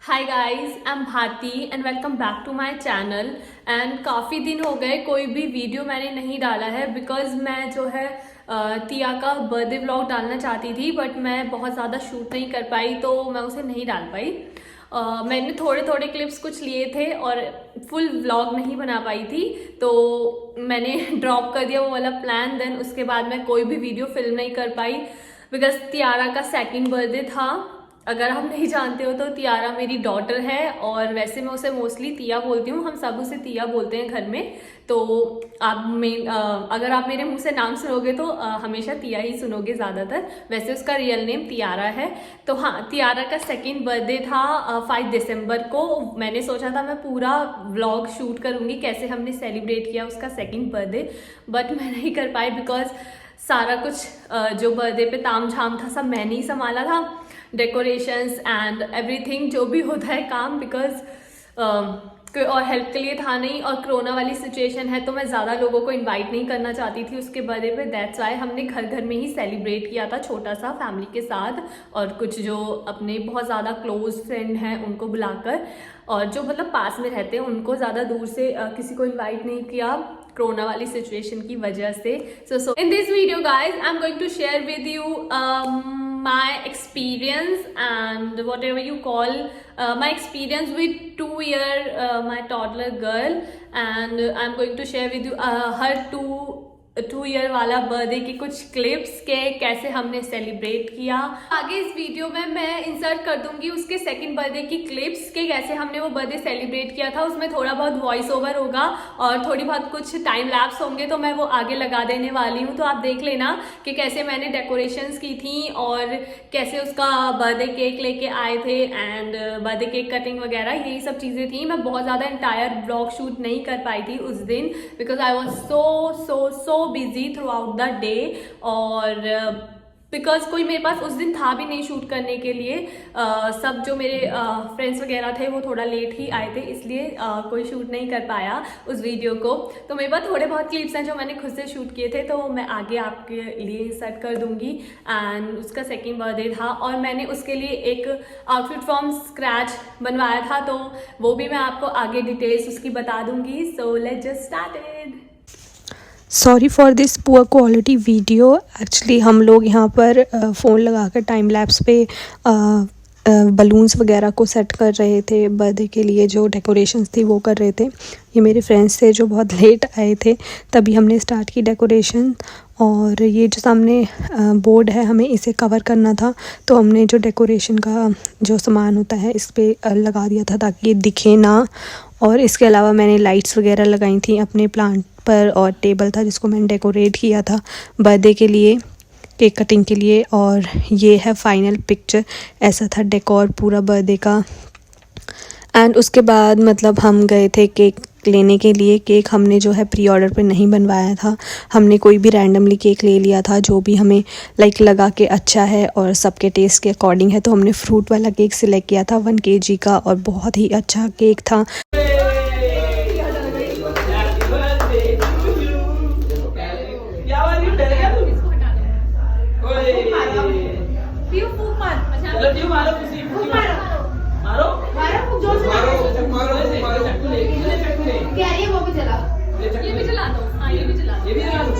Hi guys, I am Bharti and welcome back to my channel. And काफ़ी दिन हो गए कोई भी वीडियो मैंने नहीं डाला है बिकॉज मैं जो है तिया का बर्थडे व्लॉग डालना चाहती थी बट मैं बहुत ज़्यादा शूट नहीं कर पाई तो मैं उसे नहीं डाल पाई। मैंने थोड़े थोड़े क्लिप्स कुछ लिए थे और फुल व्लॉग नहीं बना पाई थी तो मैंने ड्रॉप कर दिया वो वाला प्लान। देन उसके बाद मैं कोई भी वीडियो फिल्म नहीं कर पाई बिकॉज तियारा का सेकंड बर्थडे था। अगर आप नहीं जानते हो तो तियारा मेरी डॉटर है और वैसे मैं उसे मोस्टली तिया बोलती हूँ, हम सब उसे तिया बोलते हैं घर में। तो अगर आप मेरे मुंह से नाम सुनोगे तो हमेशा तिया ही सुनोगे ज़्यादातर। वैसे उसका रियल नेम तियारा है। तो हाँ, तियारा का सेकंड बर्थडे था 5 दिसंबर को। मैंने सोचा था मैं पूरा व्लॉग शूट करूँगी कैसे हमने सेलिब्रेट किया उसका सेकंड बर्थडे, बट मैं नहीं कर पाई बिकॉज सारा कुछ जो बर्थडे पे ताम झाम था सब मैंने ही संभाला था, डेकोरेशंस एंड एवरीथिंग जो भी होता है काम, बिकॉज कोई और हेल्प के लिए था नहीं और कोरोना वाली सिचुएशन है तो मैं ज़्यादा लोगों को इनवाइट नहीं करना चाहती थी उसके बर्थडे पे। दैट्स वाई हमने घर घर में ही सेलिब्रेट किया था छोटा सा फैमिली के साथ और कुछ जो अपने बहुत ज़्यादा क्लोज फ्रेंड हैं उनको बुलाकर, और जो मतलब पास में रहते हैं उनको ज़्यादा दूर से किसी को इन्वाइट नहीं किया कोरोना वाली सिचुएशन की वजह से। So in this video guys I am going to share with you my experience and whatever you call my experience with 2-year my toddler girl, and I'm going to share with you her 2-year वाला birthday की कुछ clips के कैसे हमने celebrate किया। आगे इस video में मैं इंसर्ट कर दूंगी उसके सेकंड बर्थडे की क्लिप्स के कैसे हमने वो बर्थडे सेलिब्रेट किया था। उसमें थोड़ा बहुत वॉइस ओवर होगा और थोड़ी बहुत कुछ टाइम लैप्स होंगे तो मैं वो आगे लगा देने वाली हूँ, तो आप देख लेना कि कैसे मैंने डेकोरेशंस की थी और कैसे उसका बर्थडे केक लेके आए थे एंड बर्थडे केक कटिंग वगैरह यही सब चीज़ें थी। मैं बहुत ज़्यादा इंटायर ब्लॉग शूट नहीं कर पाई थी उस दिन because I was so busy through out the day और बिकॉज कोई मेरे पास उस दिन था भी नहीं शूट करने के लिए। सब जो मेरे फ्रेंड्स वगैरह थे वो थोड़ा लेट ही आए थे इसलिए कोई शूट नहीं कर पाया उस वीडियो को। तो मेरे पास थोड़े बहुत क्लिप्स हैं जो मैंने खुद से शूट किए थे तो मैं आगे आपके लिए इंसर्ट कर दूंगी। एंड उसका सेकंड बर्थडे था और मैंने उसके लिए एक आउटफिट फ्रॉम स्क्रैच बनवाया था तो वो भी मैं आपको आगे डिटेल्स उसकी बता दूंगी। So let's just started. Sorry for this poor quality video. Actually हम लोग यहाँ पर फ़ोन लगाकर टाइम लैप्स पे बलून्स वगैरह को सेट कर रहे थे, बर्थडे के लिए जो डेकोरेशंस थी वो कर रहे थे। ये मेरे फ्रेंड्स थे जो बहुत लेट आए थे तभी हमने स्टार्ट की डेकोरेशन। और ये जो सामने बोर्ड है हमें इसे कवर करना था तो हमने जो डेकोरेशन का जो सामान होता है इस पर लगा दिया था ताकि ये दिखे ना। और इसके अलावा मैंने लाइट्स वगैरह लगाई थी अपने प्लांट पर और टेबल था जिसको मैंने डेकोरेट किया था बर्थडे के लिए, केक कटिंग के लिए। और ये है फाइनल पिक्चर, ऐसा था डेकोर पूरा बर्थडे का। एंड उसके बाद मतलब हम गए थे केक लेने के लिए। केक हमने जो है प्री ऑर्डर पे नहीं बनवाया था, हमने कोई भी रैंडमली केक ले लिया था जो भी हमें लाइक लगा के अच्छा है और सबके टेस्ट के अकॉर्डिंग है। तो हमने फ्रूट वाला केक सिलेक्ट किया था 1 kg का और बहुत ही अच्छा केक था। ये भी चला दो, हाँ ये भी चला दो, ये भी चला दो।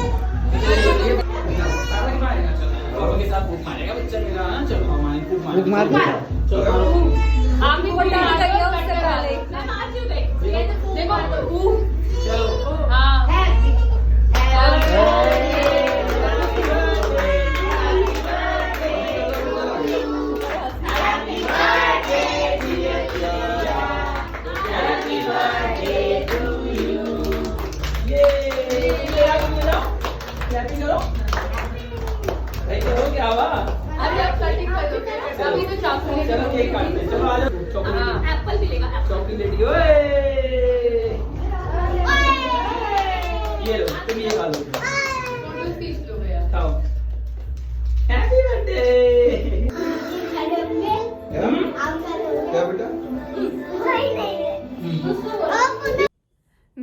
आप भी बता रही हो उससे पहले। मैं मारती हूँ देखो चलो हाँ एप्पल मिलेगा, चॉकलेट ये लो तुम ये खा लो। खाओ। Happy birthday. क्या बेटा?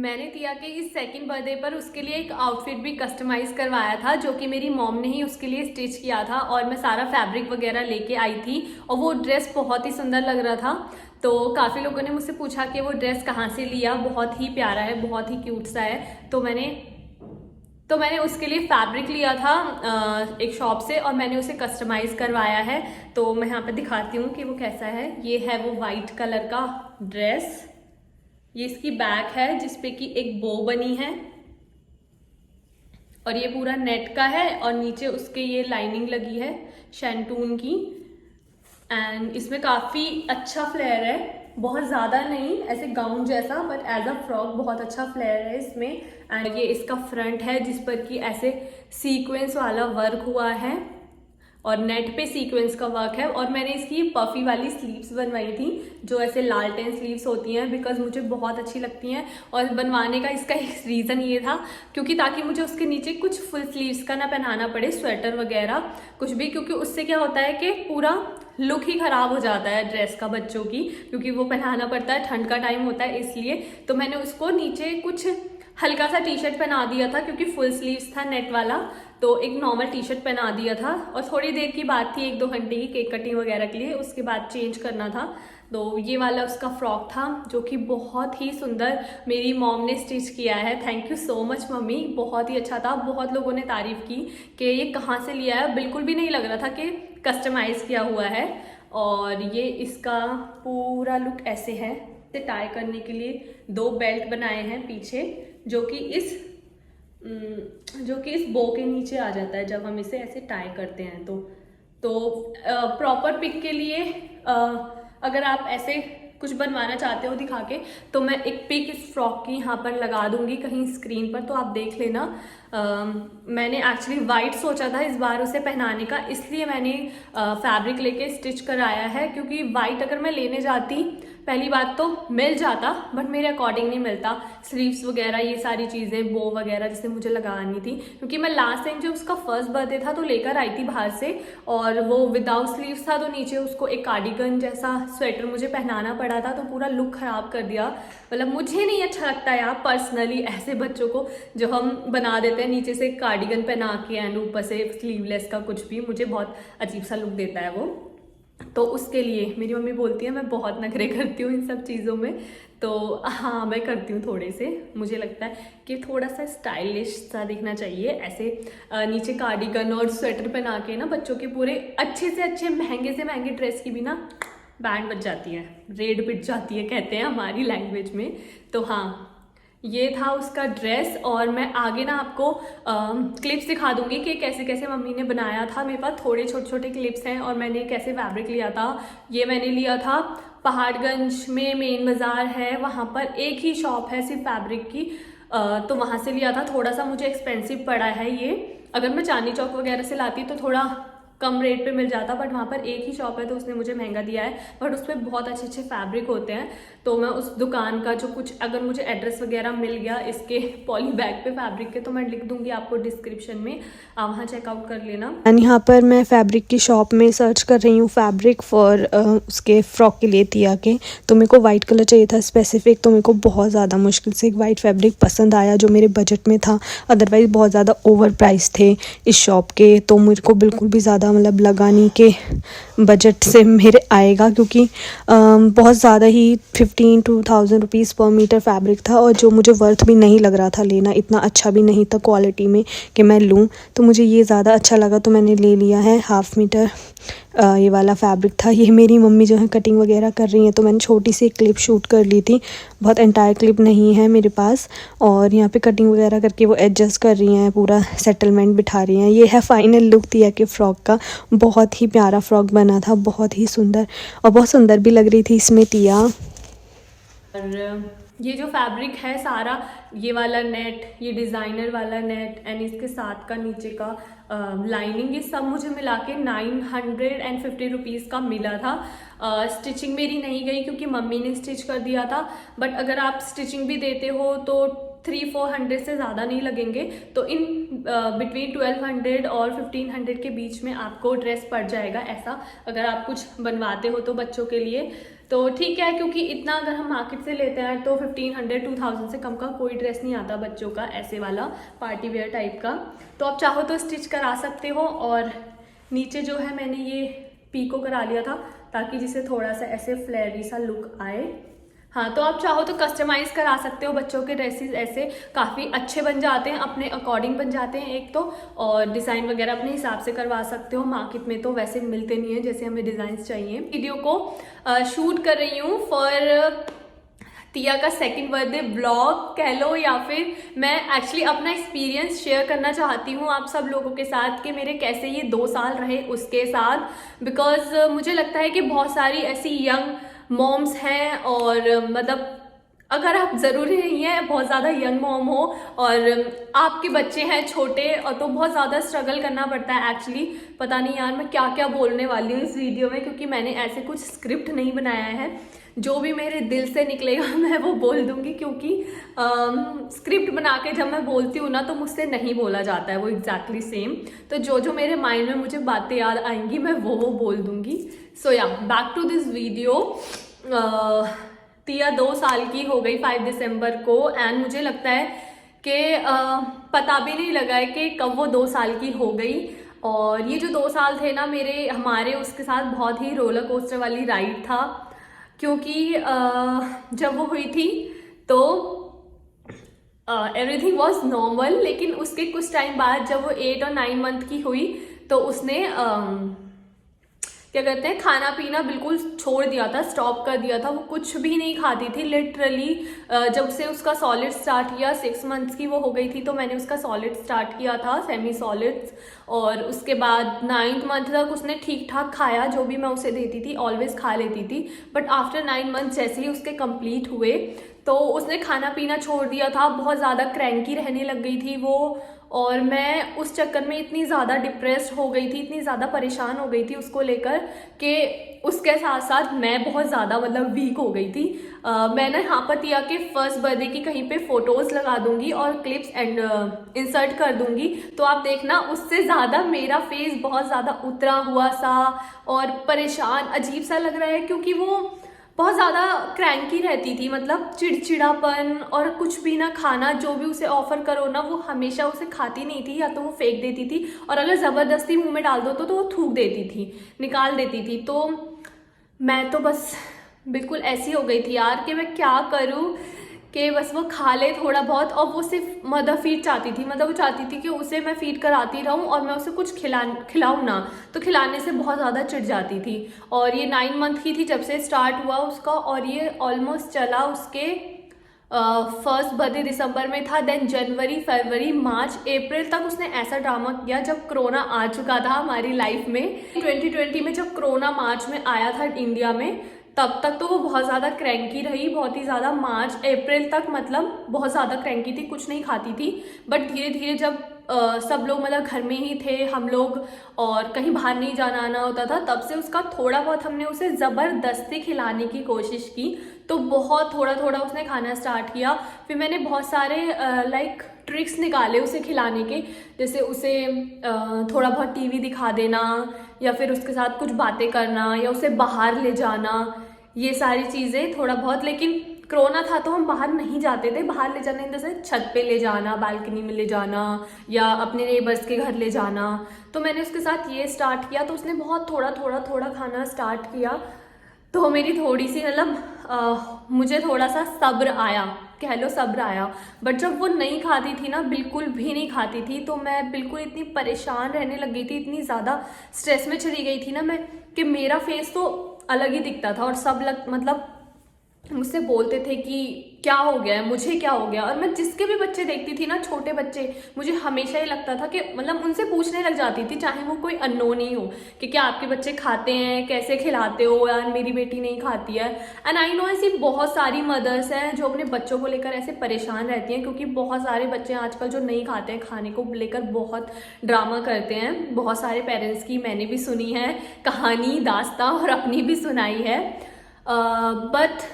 मैंने तिया के इस सेकंड बर्थडे पर उसके लिए एक आउटफिट भी कस्टमाइज़ करवाया था, जो कि मेरी मॉम ने ही उसके लिए स्टिच किया था और मैं सारा फैब्रिक वगैरह लेके आई थी और वो ड्रेस बहुत ही सुंदर लग रहा था। तो काफ़ी लोगों ने मुझसे पूछा कि वो ड्रेस कहाँ से लिया, बहुत ही प्यारा है, बहुत ही क्यूट सा है। तो मैंने उसके लिए फैब्रिक लिया था एक शॉप से और मैंने उसे कस्टमाइज़ करवाया है। तो मैं यहाँ पर दिखाती हूँ कि वो कैसा है। ये है वो वाइट कलर का ड्रेस, ये इसकी बैक है जिसपे कि एक बो बनी है और ये पूरा नेट का है और नीचे उसके ये लाइनिंग लगी है शैंटून की। एंड इसमें काफ़ी अच्छा फ्लेयर है, बहुत ज़्यादा नहीं, ऐसे गाउन जैसा, बट एज अ फ्रॉक बहुत अच्छा फ्लेयर है इसमें। एंड ये इसका फ्रंट है जिस पर कि ऐसे सीक्वेंस वाला वर्क हुआ है और नेट पे सीक्वेंस का वर्क है। और मैंने इसकी पफी वाली स्लीव्स बनवाई थी जो ऐसे लालटेन स्लीव्स होती हैं, बिकॉज मुझे बहुत अच्छी लगती हैं। और बनवाने का इसका एक रीज़न ये था क्योंकि ताकि मुझे उसके नीचे कुछ फुल स्लीव्स का ना पहनाना पड़े, स्वेटर वगैरह कुछ भी, क्योंकि उससे क्या होता है कि पूरा लुक ही ख़राब हो जाता है ड्रेस का बच्चों की, क्योंकि वो पहनाना पड़ता है, ठंड का टाइम होता है इसलिए। तो मैंने उसको नीचे कुछ हल्का सा टी शर्ट पहना दिया था क्योंकि फुल स्लीव्स था नेट वाला, तो एक नॉर्मल टी शर्ट पहना दिया था। और थोड़ी देर की बात थी, 1-2 घंटे की केक कटिंग वगैरह के लिए, उसके बाद चेंज करना था। तो ये वाला उसका फ्रॉक था जो कि बहुत ही सुंदर मेरी मॉम ने स्टिच किया है। Thank you so much mummy, बहुत ही अच्छा था। बहुत लोगों ने तारीफ़ की कि ये कहाँ से लिया है, बिल्कुल भी नहीं लग रहा था कि कस्टमाइज़ किया हुआ है। और ये इसका पूरा लुक ऐसे है। टाई करने के लिए 2 बेल्ट बनाए हैं पीछे, जो कि इस बो के नीचे आ जाता है जब हम इसे ऐसे टाई करते हैं। तो प्रॉपर पिक के लिए अगर आप ऐसे कुछ बनवाना चाहते हो दिखा के, तो मैं एक पिक इस फ्रॉक की यहाँ पर लगा दूंगी कहीं स्क्रीन पर, तो आप देख लेना। मैंने एक्चुअली वाइट सोचा था इस बार उसे पहनाने का, इसलिए मैंने फैब्रिक लेके स्टिच कराया है, क्योंकि वाइट अगर मैं लेने जाती, पहली बात तो मिल जाता बट मेरे अकॉर्डिंग नहीं मिलता। स्लीव्स वगैरह ये सारी चीज़ें, बो वगैरह जिसे मुझे लगानी थी, क्योंकि मैं लास्ट टाइम जब उसका फर्स्ट बर्थडे था तो लेकर आई थी बाहर से, और वो विदाउट स्लीव्स था, तो नीचे उसको एक कार्डिगन जैसा स्वेटर मुझे पहनाना पड़ा था, तो पूरा लुक ख़राब कर दिया। मतलब मुझे नहीं अच्छा लगता यार पर्सनली ऐसे बच्चों को जो हम बना देते हैं नीचे से कार्डिगन पहना के एंड ऊपर से स्लीवलेस का कुछ भी, मुझे बहुत अजीब सा लुक देता है वो। तो उसके लिए मेरी मम्मी बोलती है मैं बहुत नखरे करती हूँ इन सब चीज़ों में, तो हाँ मैं करती हूँ थोड़े से। मुझे लगता है कि थोड़ा सा स्टाइलिश सा दिखना चाहिए, ऐसे नीचे कार्डिगन और स्वेटर पहना के ना बच्चों के पूरे अच्छे से अच्छे महंगे से महंगे ड्रेस की भी ना बैंड बज जाती है, रेड पिट जाती है कहते हैं हमारी लैंग्वेज में। तो हाँ ये था उसका ड्रेस, और मैं आगे ना आपको क्लिप्स दिखा दूंगी कि कैसे कैसे मम्मी ने बनाया था। मेरे पास थोड़े छोटे छोटे क्लिप्स हैं और मैंने कैसे फैब्रिक लिया था। ये मैंने लिया था पहाड़गंज में, मेन बाज़ार है वहाँ पर एक ही शॉप है सिर्फ फैब्रिक की, तो वहाँ से लिया था। थोड़ा सा मुझे एक्सपेंसिव पड़ा है ये, अगर मैं चांदनी चौक वगैरह से लाती तो थोड़ा कम रेट पे मिल जाता, बट वहाँ पर एक ही शॉप है तो उसने मुझे महंगा दिया है, बट उस पर बहुत अच्छे अच्छे फैब्रिक होते हैं। तो मैं उस दुकान का जो कुछ, अगर मुझे एड्रेस वगैरह मिल गया इसके पॉली बैग पे फैब्रिक के, तो मैं लिख दूंगी आपको डिस्क्रिप्शन में, आप वहाँ चेकआउट कर लेना। एंड यहाँ पर मैं फैब्रिक की शॉप में सर्च कर रही हूँ फैब्रिक फॉर उसके फ्रॉक के लिए तिया के। तो मेरे को वाइट कलर चाहिए था स्पेसिफिक, तो मेरे को बहुत ज़्यादा मुश्किल से एक वाइट फैब्रिक पसंद आया जो मेरे बजट में था, अदरवाइज़ बहुत ज़्यादा ओवर प्राइस थे इस शॉप के। तो मेरे को बिल्कुल भी ज़्यादा मतलब लगा नहीं कि बजट से मेरे आएगा, क्योंकि बहुत ज़्यादा ही 15 to 1000 रुपीज़ पर मीटर फैब्रिक था, और जो मुझे वर्थ भी नहीं लग रहा था लेना, इतना अच्छा भी नहीं था क्वालिटी में कि मैं लूँ। तो मुझे ये ज़्यादा अच्छा लगा तो मैंने ले लिया है। 1/2 मीटर ये वाला फैब्रिक था। ये मेरी मम्मी जो है कटिंग वगैरह कर रही हैं, तो मैंने छोटी सी क्लिप शूट कर ली थी, बहुत एंटायर क्लिप नहीं है मेरे पास, और यहाँ पे कटिंग वगैरह करके वो एडजस्ट कर रही हैं, पूरा सेटलमेंट बिठा रही हैं। ये है फाइनल लुक तिया के फ्रॉक का। बहुत ही प्यारा फ्रॉक बना था, बहुत ही सुंदर, और बहुत सुंदर भी लग रही थी इसमें तिया। और ये जो फैब्रिक है सारा, ये वाला नेट, ये डिज़ाइनर वाला नेट एंड इसके साथ का नीचे का लाइनिंग, ये सब मुझे मिला के 950 रुपीज़ का मिला था। स्टिचिंग मेरी नहीं गई क्योंकि मम्मी ने स्टिच कर दिया था, बट अगर आप स्टिचिंग भी देते हो तो 300-400 से ज़्यादा नहीं लगेंगे। तो इन बिटवीन 1200 और 1500 के बीच में आपको ड्रेस पड़ जाएगा ऐसा, अगर आप कुछ बनवाते हो तो बच्चों के लिए। तो ठीक है, क्योंकि इतना अगर हम मार्केट से लेते हैं तो 1500-2000 से कम का कोई ड्रेस नहीं आता बच्चों का, ऐसे वाला पार्टी वेयर टाइप का। तो आप चाहो तो स्टिच करा सकते हो। और नीचे जो है मैंने ये पीको करा लिया था ताकि जिसे थोड़ा सा ऐसे फ्लेयरी सा लुक आए। हाँ, तो आप चाहो तो कस्टमाइज़ करा सकते हो बच्चों के ड्रेसेस, ऐसे काफ़ी अच्छे बन जाते हैं, अपने अकॉर्डिंग बन जाते हैं एक तो, और डिज़ाइन वगैरह अपने हिसाब से करवा सकते हो। मार्केट में तो वैसे मिलते नहीं है जैसे हमें डिज़ाइंस चाहिए। वीडियो को शूट कर रही हूँ फॉर तिया का सेकंड बर्थडे ब्लॉग कह लो, या फिर मैं एक्चुअली अपना एक्सपीरियंस शेयर करना चाहती हूँ आप सब लोगों के साथ कि मेरे कैसे ये 2 साल रहे उसके साथ। बिकॉज मुझे लगता है कि बहुत सारी ऐसी यंग मॉम्स हैं, और मतलब अगर आप ज़रूरी नहीं है बहुत ज़्यादा यंग मॉम हो और आपके बच्चे हैं छोटे, और तो बहुत ज़्यादा स्ट्रगल करना पड़ता है एक्चुअली। पता नहीं यार मैं क्या क्या बोलने वाली हूँ इस वीडियो में, क्योंकि मैंने ऐसे कुछ स्क्रिप्ट नहीं बनाया है। जो भी मेरे दिल से निकलेगा मैं वो बोल दूँगी, क्योंकि स्क्रिप्ट बना के जब मैं बोलती हूँ ना तो मुझसे नहीं बोला जाता है वो एग्जैक्टली सेम। तो जो जो मेरे माइंड में मुझे बातें याद आएंगी मैं वो बोल दूँगी। सो या बैक टू दिस वीडियो। तिया 2 साल की हो गई 5 दिसंबर को, एंड मुझे लगता है कि पता भी नहीं लगा है कि कब वो 2 साल की हो गई। और ये जो 2 साल थे ना हमारे उसके साथ बहुत ही रोलर कोस्टर वाली राइड था, क्योंकि जब वो हुई थी तो एवरीथिंग वॉज नॉर्मल, लेकिन उसके कुछ टाइम बाद जब वो 8 और 9 मंथ की हुई तो उसने क्या कहते हैं खाना पीना बिल्कुल छोड़ दिया था, स्टॉप कर दिया था। वो कुछ भी नहीं खाती थी लिटरली। जब से उसका सॉलिड स्टार्ट किया, 6 मंथ्स की वो हो गई थी तो मैंने उसका सॉलिड स्टार्ट किया था, सेमी सॉलिड्स। और उसके बाद 9th मंथ तक उसने ठीक ठाक खाया, जो भी मैं उसे देती थी ऑलवेज खा लेती थी। बट आफ्टर 9 मंथ जैसे ही उसके कंप्लीट हुए तो उसने खाना पीना छोड़ दिया था, बहुत ज़्यादा क्रैंकी रहने लग गई थी वो। और मैं उस चक्कर में इतनी ज़्यादा डिप्रेस्ड हो गई थी, इतनी ज़्यादा परेशान हो गई थी उसको लेकर कि उसके साथ साथ मैं बहुत ज़्यादा मतलब वीक हो गई थी। मैंने यहाँ पर तिया के फर्स्ट बर्थडे की कहीं पे फ़ोटोज़ लगा दूंगी और क्लिप्स एंड इंसर्ट कर दूंगी, तो आप देखना उससे ज़्यादा मेरा फेस बहुत ज़्यादा उतरा हुआ सा और परेशान अजीब सा लग रहा है, क्योंकि वो बहुत ज़्यादा क्रैंकी रहती थी, मतलब चिड़चिड़ापन, और कुछ भी ना खाना जो भी उसे ऑफ़र करो ना वो हमेशा उसे खाती नहीं थी, या तो वो फेंक देती थी, और अगर ज़बरदस्ती मुंह में डाल दो तो वो थूक देती थी, निकाल देती थी। तो मैं तो बस बिल्कुल ऐसी हो गई थी यार कि मैं क्या करूँ कि बस वो खा ले थोड़ा बहुत। और वो सिर्फ मदर फीड चाहती थी, मतलब वो चाहती थी कि उसे मैं फीड कराती रहूं और मैं उसे कुछ खिलाऊं ना, तो खिलाने से बहुत ज़्यादा चिढ़ जाती थी। और ये 9 मंथ की थी जब से स्टार्ट हुआ उसका, और ये ऑलमोस्ट चला उसके फर्स्ट बर्थडे दिसंबर में था, देन जनवरी, फरवरी, मार्च, अप्रैल तक उसने ऐसा ड्रामा किया जब कोरोना आ चुका था हमारी लाइफ में। 2020 में जब कोरोना मार्च में आया था इंडिया में, तब तक तो वो बहुत ज़्यादा क्रैंकी रही, बहुत ही ज़्यादा। मार्च अप्रैल तक मतलब बहुत ज़्यादा क्रैंकी थी, कुछ नहीं खाती थी। बट धीरे धीरे जब सब लोग मतलब घर में ही थे हम लोग और कहीं बाहर नहीं जाना आना होता था, तब से उसका थोड़ा बहुत हमने उसे ज़बरदस्ती खिलाने की कोशिश की, तो बहुत थोड़ा थोड़ा उसने खाना स्टार्ट किया। फिर मैंने बहुत सारे लाइक ट्रिक्स निकाले उसे खिलाने के, जैसे उसे थोड़ा बहुत टीवी दिखा देना, या फिर उसके साथ कुछ बातें करना, या उसे बाहर ले जाना, ये सारी चीज़ें थोड़ा बहुत। लेकिन कोरोना था तो हम बाहर नहीं जाते थे, बाहर ले जाने जैसे छत पे ले जाना, बालकनी में ले जाना, या अपने नेबर्स के घर ले जाना। तो मैंने उसके साथ ये स्टार्ट किया, तो उसने बहुत थोड़ा खाना स्टार्ट किया। तो मेरी थोड़ी सी मतलब मुझे थोड़ा सा सब्र आया, कह लो सब्र आया। बट जब वो नहीं खाती थी ना, बिल्कुल भी नहीं खाती थी, तो मैं बिल्कुल इतनी परेशान रहने लग गई थी, इतनी ज़्यादा स्ट्रेस में चली गई थी ना मैं, कि मेरा फेस तो अलग ही दिखता था। और सब मतलब मुझसे बोलते थे कि क्या हो गया है, मुझे क्या हो गया। और मैं जिसके भी बच्चे देखती थी ना, छोटे बच्चे, मुझे हमेशा ही लगता था कि मतलब उनसे पूछने लग जाती थी, चाहे वो कोई अननोन ही हो, कि क्या आपके बच्चे खाते हैं, कैसे खिलाते हो, यार मेरी बेटी नहीं खाती है। एंड आई नो ऐसी बहुत सारी मदर्स हैं जो अपने बच्चों को लेकर ऐसे परेशान रहती हैं, क्योंकि बहुत सारे बच्चे आजकल जो नहीं खाते हैं, खाने को लेकर बहुत ड्रामा करते हैं। बहुत सारे पेरेंट्स की मैंने भी सुनी है कहानी, दास्तां, और अपनी भी सुनाई है। बट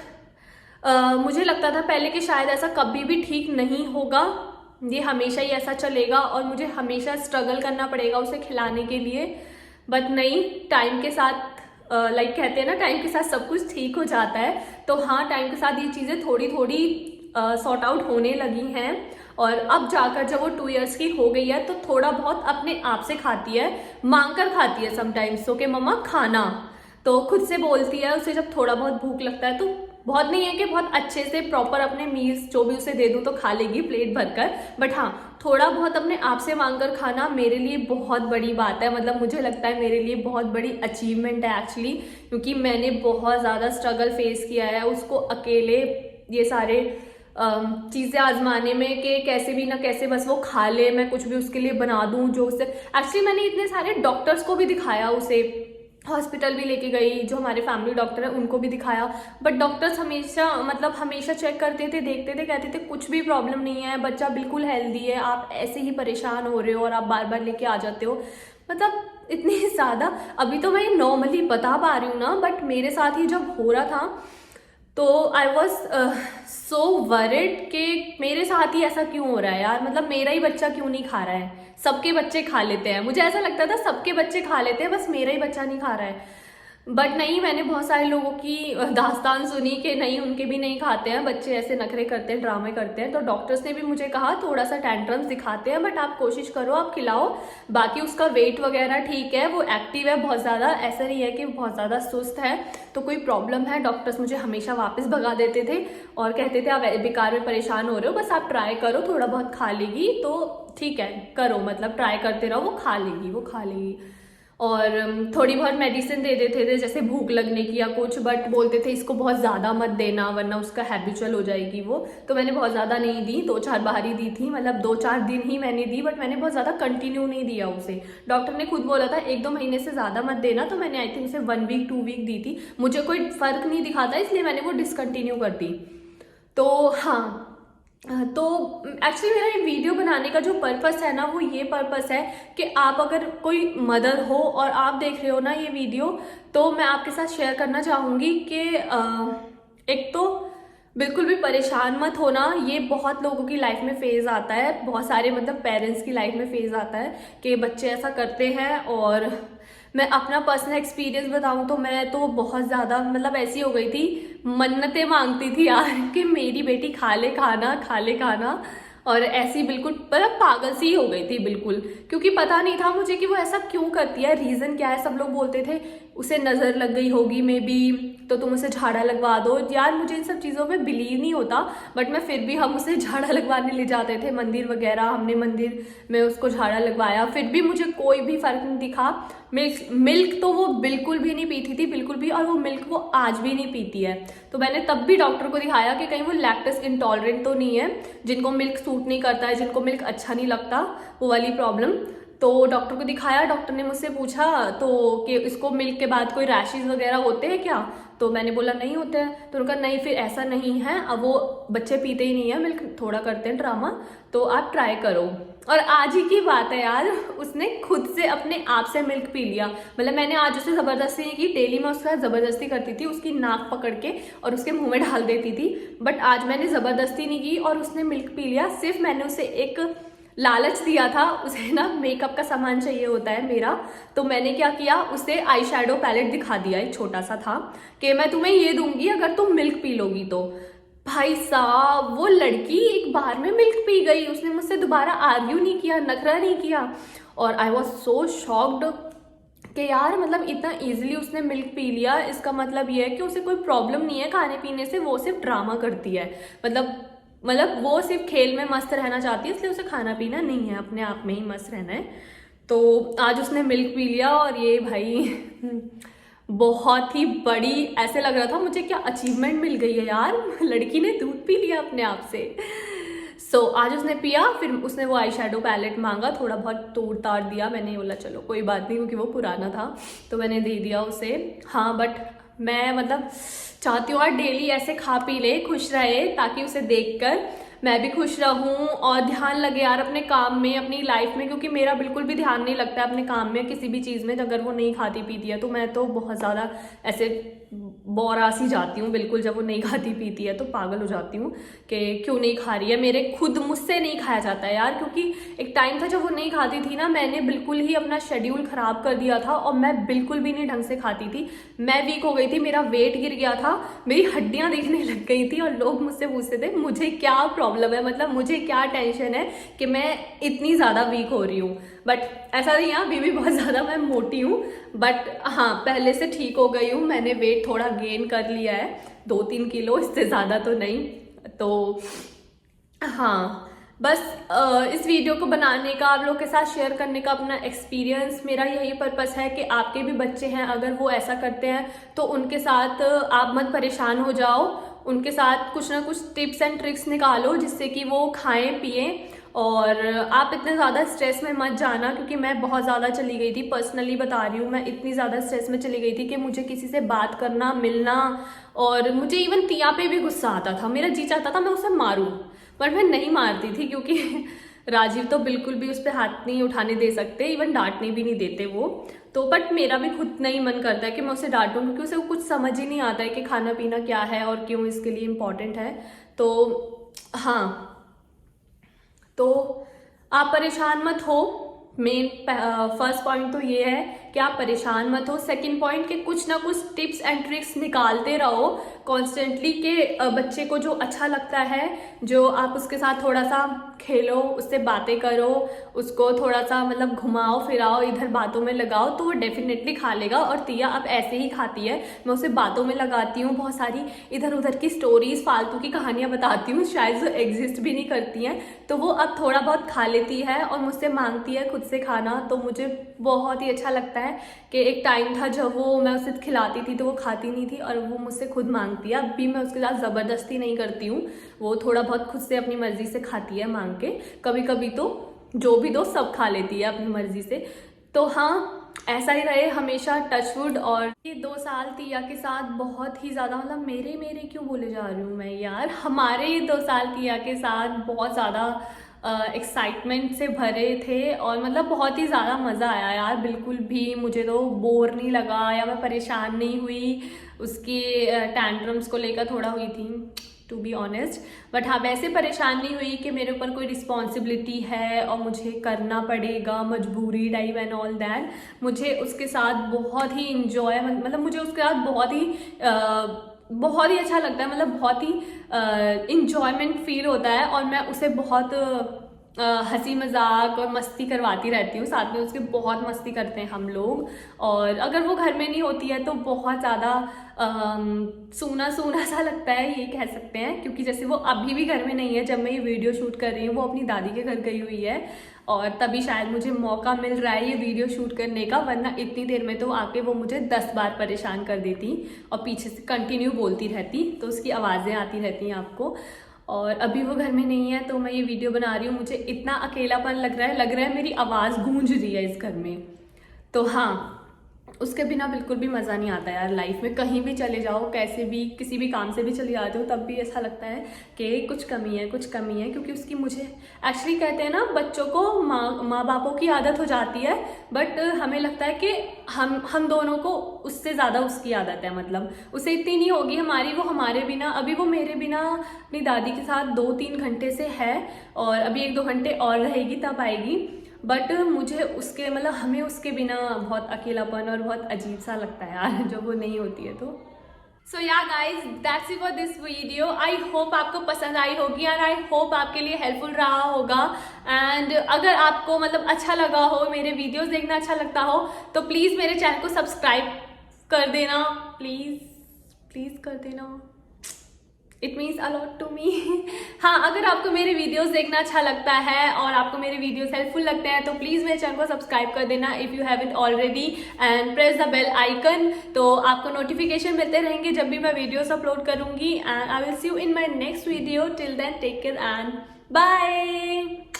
मुझे लगता था पहले कि शायद ऐसा कभी भी ठीक नहीं होगा, ये हमेशा ही ऐसा चलेगा और मुझे हमेशा स्ट्रगल करना पड़ेगा उसे खिलाने के लिए। बट नहीं, टाइम के साथ लाइक कहते हैं ना टाइम के साथ सब कुछ ठीक हो जाता है, तो हाँ टाइम के साथ ये चीज़ें थोड़ी थोड़ी सॉर्ट आउट होने लगी हैं। और अब जाकर जब वो 2 इयर्स की हो गई है तो थोड़ा बहुत अपने आप से खाती है, मांग कर खाती है समटाइम्स, तो कि मम्मा खाना, तो खुद से बोलती है। उसे जब थोड़ा बहुत भूख लगता है, तो बहुत नहीं है कि बहुत अच्छे से प्रॉपर अपने मील्स जो भी उसे दे दूँ तो खा लेगी प्लेट भरकर, बट हाँ थोड़ा बहुत अपने आप से मांग कर खाना मेरे लिए बहुत बड़ी बात है। मतलब मुझे लगता है मेरे लिए बहुत बड़ी अचीवमेंट है एक्चुअली, क्योंकि मैंने बहुत ज़्यादा स्ट्रगल फेस किया है उसको अकेले ये सारे चीज़ें आजमाने में, कि कैसे भी ना कैसे बस वो खा ले, मैं कुछ भी उसके लिए बना दूं जो उसे। एक्चुअली मैंने इतने सारे डॉक्टर्स को भी दिखाया, उसे हॉस्पिटल भी लेके गई, जो हमारे फैमिली डॉक्टर है उनको भी दिखाया, बट डॉक्टर्स हमेशा चेक करते थे, देखते थे, कहते थे कुछ भी प्रॉब्लम नहीं है, बच्चा बिल्कुल हेल्दी है, आप ऐसे ही परेशान हो रहे हो और आप बार बार लेके आ जाते हो। मतलब इतनी ज़्यादा, अभी तो मैं नॉर्मली बता पा रही हूँ ना, बट मेरे साथ ही जब हो रहा था तो आई वॉज सो वरिड कि मेरे साथ ही ऐसा क्यों हो रहा है यार, मतलब मेरा ही बच्चा क्यों नहीं खा रहा है। सबके बच्चे खा लेते हैं, मुझे ऐसा लगता था सबके बच्चे खा लेते हैं, बस मेरा ही बच्चा नहीं खा रहा है। बट नहीं, मैंने बहुत सारे लोगों की दास्तान सुनी कि नहीं उनके भी नहीं खाते हैं बच्चे, ऐसे नखरे करते हैं, ड्रामे करते हैं। तो डॉक्टर्स ने भी मुझे कहा थोड़ा सा टेंट्रम्स दिखाते हैं, बट आप कोशिश करो, आप खिलाओ, बाकी उसका वेट वगैरह ठीक है, वो एक्टिव है बहुत ज़्यादा, ऐसा नहीं है कि बहुत ज़्यादा सुस्त है तो कोई प्रॉब्लम है। डॉक्टर्स मुझे हमेशा वापस भगा देते थे और कहते थे आप बेकार में परेशान हो रहे हो, बस आप ट्राई करो, थोड़ा बहुत खा लेगी तो ठीक है, करो, मतलब ट्राई करते रहो, वो खा लेगी। और थोड़ी बहुत मेडिसिन दे देते थे जैसे भूख लगने की या कुछ, बट बोलते थे इसको बहुत ज़्यादा मत देना वरना उसका हैबिचुअल हो जाएगी वो। तो मैंने बहुत ज़्यादा नहीं दी, 2-4 बार ही दी थी, मतलब 2-4 दिन ही मैंने दी, बट मैंने बहुत ज़्यादा कंटिन्यू नहीं दिया उसे। डॉक्टर ने खुद बोला था 1-2 महीने से ज़्यादा मत देना, तो मैंने आई थिंक उसे 1 वीक 2 वीक दी थी। मुझे कोई फ़र्क नहीं दिखा था, इसलिए मैंने वो डिसकंटिन्यू कर दी। तो हाँ, तो एक्चुअली मेरा ये वीडियो बनाने का जो पर्पस है ना, वो ये पर्पस है कि आप अगर कोई मदर हो और आप देख रहे हो ना ये वीडियो, तो मैं आपके साथ शेयर करना चाहूँगी कि एक तो बिल्कुल भी परेशान मत होना, ये बहुत लोगों की लाइफ में फेज़ आता है, बहुत सारे मतलब पेरेंट्स की लाइफ में फेज़ आता है कि बच्चे ऐसा करते हैं। और मैं अपना पर्सनल एक्सपीरियंस बताऊं तो मैं तो बहुत ज़्यादा मतलब ऐसी हो गई थी, मन्नतें मांगती थी यार कि मेरी बेटी खा ले खाना, और ऐसी बिल्कुल मतलब पागल सी हो गई थी बिल्कुल, क्योंकि पता नहीं था मुझे कि वो ऐसा क्यों करती है, रीज़न क्या है। सब लोग बोलते थे उसे नज़र लग गई होगी मे बी, तो तुम उसे झाड़ा लगवा दो। यार मुझे इन सब चीज़ों में बिलीव नहीं होता, बट मैं फिर भी, हम उसे झाड़ा लगवाने ले जाते थे मंदिर वगैरह, हमने मंदिर में उसको झाड़ा लगवाया, फिर भी मुझे कोई भी फ़र्क नहीं दिखा। मिल्क तो वो बिल्कुल भी नहीं पीती थी, बिल्कुल भी, और वो मिल्क वो आज भी नहीं पीती है। तो मैंने तब भी डॉक्टर को दिखाया कि कहीं वो लैक्टोस इंटॉलरेंट तो नहीं है, जिनको मिल्क सूट नहीं करता है, जिनको मिल्क अच्छा नहीं लगता, वो वाली प्रॉब्लम। तो डॉक्टर को दिखाया, डॉक्टर ने मुझसे पूछा तो कि इसको मिल्क के बाद कोई रैशेज वगैरह होते हैं क्या, तो मैंने बोला नहीं होते हैं। तो उनका नहीं, फिर ऐसा नहीं है, अब वो बच्चे पीते ही नहीं है मिल्क, थोड़ा करते हैं ड्रामा, तो आप ट्राई करो। और आज ही की बात है यार, उसने खुद से अपने आप से मिल्क पी लिया। मतलब मैंने आज उसे ज़बरदस्ती नहीं की, डेली मैं उसका ज़बरदस्ती करती थी, उसकी नाक पकड़ के और उसके मुंह में डाल देती थी, बट आज मैंने ज़बरदस्ती नहीं की और उसने मिल्क पी लिया। सिर्फ मैंने उसे एक लालच दिया था, उसे ना मेकअप का सामान चाहिए होता है मेरा, तो मैंने क्या किया, उसे आई शेडो पैलेट दिखा दिया, एक छोटा सा था, कि मैं तुम्हें ये दूंगी अगर तुम मिल्क पी लोगी तो। भाई साहब, वो लड़की एक बार में मिल्क पी गई, उसने मुझसे दोबारा आर्ग्यू नहीं किया, नखरा नहीं किया। और आई वॉज सो शॉक्ड कि यार मतलब इतना इजीली उसने मिल्क पी लिया, इसका मतलब ये है कि उसे कोई प्रॉब्लम नहीं है खाने पीने से, वो सिर्फ ड्रामा करती है। मतलब वो सिर्फ खेल में मस्त रहना चाहती है, इसलिए उसे खाना पीना नहीं है, अपने आप में ही मस्त रहना है। तो आज उसने मिल्क पी लिया और ये भाई बहुत ही बड़ी, ऐसे लग रहा था मुझे क्या अचीवमेंट मिल गई है यार, लड़की ने दूध पी लिया अपने आप से। सो आज उसने पिया, फिर उसने वो आई शेडो पैलेट मांगा, थोड़ा बहुत तोड़ ताड़ दिया, मैंने बोला चलो कोई बात नहीं, क्योंकि वो पुराना था तो मैंने दे दिया उसे। हाँ, बट मैं मतलब चाहती हूँ यार डेली ऐसे खा पी ले, खुश रहे, ताकि उसे देखकर मैं भी खुश रहूँ और ध्यान लगे यार अपने काम में, अपनी लाइफ में, क्योंकि मेरा बिल्कुल भी ध्यान नहीं लगता है अपने काम में, किसी भी चीज़ में, अगर वो नहीं खाती पीती है तो मैं तो बहुत ज़्यादा ऐसे बोरा सी जाती हूँ बिल्कुल, जब वो नहीं खाती पीती है तो पागल हो जाती हूँ कि क्यों नहीं खा रही है। मेरे खुद मुझसे नहीं खाया जाता है यार, क्योंकि एक टाइम था जब वो नहीं खाती थी ना, मैंने बिल्कुल ही अपना शेड्यूल ख़राब कर दिया था और मैं बिल्कुल भी नहीं ढंग से खाती थी। मैं वीक हो गई थी, मेरा वेट गिर गया था, मेरी हड्डियाँ दिखने लग गई थी और लोग मुझसे पूछते थे मुझे क्या प्रॉब्लम है, मतलब मुझे क्या टेंशन है कि मैं इतनी ज़्यादा वीक हो रही हूँ। बट ऐसा नहीं है, अभी भी बहुत ज़्यादा मैं मोटी हूँ, बट हाँ पहले से ठीक हो गई हूँ। मैंने वेट थोड़ा गेन कर लिया है, 2-3 किलो, इससे ज़्यादा तो नहीं। तो हाँ, बस इस वीडियो को बनाने का, आप लोग के साथ शेयर करने का अपना एक्सपीरियंस, मेरा यही पर्पस है कि आपके भी बच्चे हैं, अगर वो ऐसा करते हैं तो उनके साथ आप मत परेशान हो जाओ, उनके साथ कुछ ना कुछ टिप्स एंड ट्रिक्स निकालो जिससे कि वो खाएं पिएं। और आप इतने ज़्यादा स्ट्रेस में मत जाना, क्योंकि मैं बहुत ज़्यादा चली गई थी, पर्सनली बता रही हूँ, मैं इतनी ज़्यादा स्ट्रेस में चली गई थी कि मुझे किसी से बात करना, मिलना, और मुझे इवन तिया पे भी गुस्सा आता था। मेरा जी चाहता था मैं उसे मारूं, पर मैं नहीं मारती थी क्योंकि राजीव तो बिल्कुल भी उस पर हाथ नहीं उठाने दे सकते, इवन डांटने भी नहीं देते वो तो। बट मेरा भी खुद नहीं मन करता है कि मैं उसे डांटूं, क्योंकि उसे कुछ समझ ही नहीं आता है कि खाना पीना क्या है और क्यों इसके लिए इम्पोर्टेंट है। तो हाँ, तो आप परेशान मत हो। मेन फर्स्ट पॉइंट तो ये है कि आप परेशान मत हो। सेकंड पॉइंट कि कुछ ना कुछ टिप्स एंड ट्रिक्स निकालते रहो कॉन्स्टेंटली, कि बच्चे को जो अच्छा लगता है, जो आप उसके साथ थोड़ा सा खेलो, उससे बातें करो, उसको थोड़ा सा मतलब घुमाओ फिराओ, इधर बातों में लगाओ, तो वो डेफिनेटली खा लेगा। और तिया अब ऐसे ही खाती है, मैं उसे बातों में लगाती हूँ, बहुत सारी इधर उधर की स्टोरीज, फालतू की कहानियाँ बताती हूँ, शायद जो एग्जिस्ट भी नहीं करती हैं, तो वो अब थोड़ा बहुत खा लेती है और मुझसे मांगती है खुद से खाना। तो मुझे बहुत ही अच्छा लगता है कि एक टाइम था जब वो, मैं उसे खिलाती थी तो वो खाती नहीं थी और वो मुझसे खुद मांगती है। अब भी मैं उसके साथ ज़बरदस्ती नहीं करती हूँ, वो थोड़ा बहुत खुद से अपनी मर्जी से खाती है मांग के, कभी कभी तो जो भी दो सब खा लेती है अपनी मर्जी से। तो हाँ, ऐसा ही रहे हमेशा, टचवुड। और ये 2 साल तिया के साथ बहुत ही ज़्यादा, मतलब मेरे क्यों बोले जा रही हूँ मैं यार, हमारे ये 2 साल तिया के साथ बहुत ज़्यादा एक्साइटमेंट से भरे थे और मतलब बहुत ही ज़्यादा मज़ा आया यार। बिल्कुल भी मुझे तो बोर नहीं लगा या मैं परेशान नहीं हुई। उसकी टैंट्रम्स को लेकर थोड़ा हुई थी, टू बी ऑनेस्ट, बट हाँ वैसे परेशान नहीं हुई कि मेरे ऊपर कोई रिस्पॉन्सिबिलिटी है और मुझे करना पड़ेगा, मजबूरी टाइप एंड ऑल दैट। मुझे उसके साथ बहुत ही इंजॉय, मतलब मुझे उसके साथ बहुत ही अच्छा लगता है, मतलब बहुत ही इंजॉयमेंट फील होता है और मैं उसे बहुत हंसी मजाक और मस्ती करवाती रहती हूँ, साथ में उसके बहुत मस्ती करते हैं हम लोग। और अगर वो घर में नहीं होती है तो बहुत ज़्यादा सूना सूना सा लगता है, ये कह सकते हैं, क्योंकि जैसे वो अभी भी घर में नहीं है, जब मैं ये वीडियो शूट कर रही हूँ वो अपनी दादी के घर गई हुई है और तभी शायद मुझे मौका मिल रहा है ये वीडियो शूट करने का, वरना इतनी देर में तो आके वो मुझे 10 बार परेशान कर देती और पीछे से कंटिन्यू बोलती रहती, तो उसकी आवाज़ें आती रहती हैं आपको। और अभी वो घर में नहीं है तो मैं ये वीडियो बना रही हूँ, मुझे इतना अकेलापन लग रहा है मेरी आवाज़ गूंज रही है इस घर में। तो हाँ, उसके बिना बिल्कुल भी मज़ा नहीं आता यार लाइफ में। कहीं भी चले जाओ, कैसे भी किसी भी काम से भी चले जाते हो, तब भी ऐसा लगता है कि कुछ कमी है, क्योंकि उसकी, मुझे एक्चुअली कहते हैं ना, बच्चों को माँ बापों की आदत हो जाती है, बट हमें लगता है कि हम दोनों को उससे ज़्यादा उसकी आदत है, मतलब उसे इतनी नहीं होगी हमारी, वो हमारे बिना, अभी वो मेरे बिना अपनी दादी के साथ 2-3 घंटे से है और अभी 1-2 घंटे और रहेगी तब आएगी। बट मुझे उसके, मतलब हमें उसके बिना बहुत अकेलापन और बहुत अजीब सा लगता है यार जब वो नहीं होती है तो। सो yeah guys, that's it for this video. I hope आपको पसंद आई होगी और आई होप आपके लिए हेल्पफुल रहा होगा। एंड अगर आपको मतलब अच्छा लगा हो, मेरे वीडियोस देखना अच्छा लगता हो, तो प्लीज़ मेरे चैनल को सब्सक्राइब कर देना, प्लीज़ कर देना, it means a lot to me. हाँ, अगर आपको मेरे वीडियोस देखना अच्छा लगता है और आपको मेरे वीडियोस हेल्पफुल लगते हैं तो प्लीज़ मेरे चैनल को सब्सक्राइब कर देना if you haven't already, and press the bell icon, तो आपको नोटिफिकेशन मिलते रहेंगे जब भी मैं वीडियोस अपलोड करूँगी। And I will see you in my next video. Till then take care and bye.